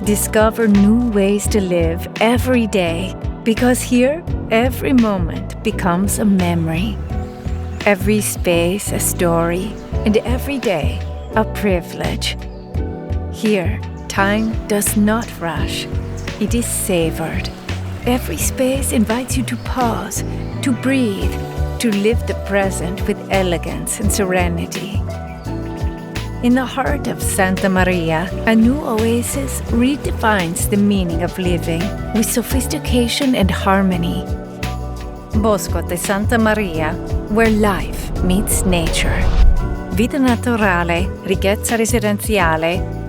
Discover new ways to live every day, because here, every moment becomes a memory. Every space a story, and every day a privilege. Here, time does not rush. It is savored. Every space invites you to pause, to breathe, to live the present with elegance and serenity. In the heart of Santa Maria, a new oasis redefines the meaning of living with sophistication and harmony. Bosco di Santa Maria, where life meets nature. Vita naturale, ricchezza residenziale,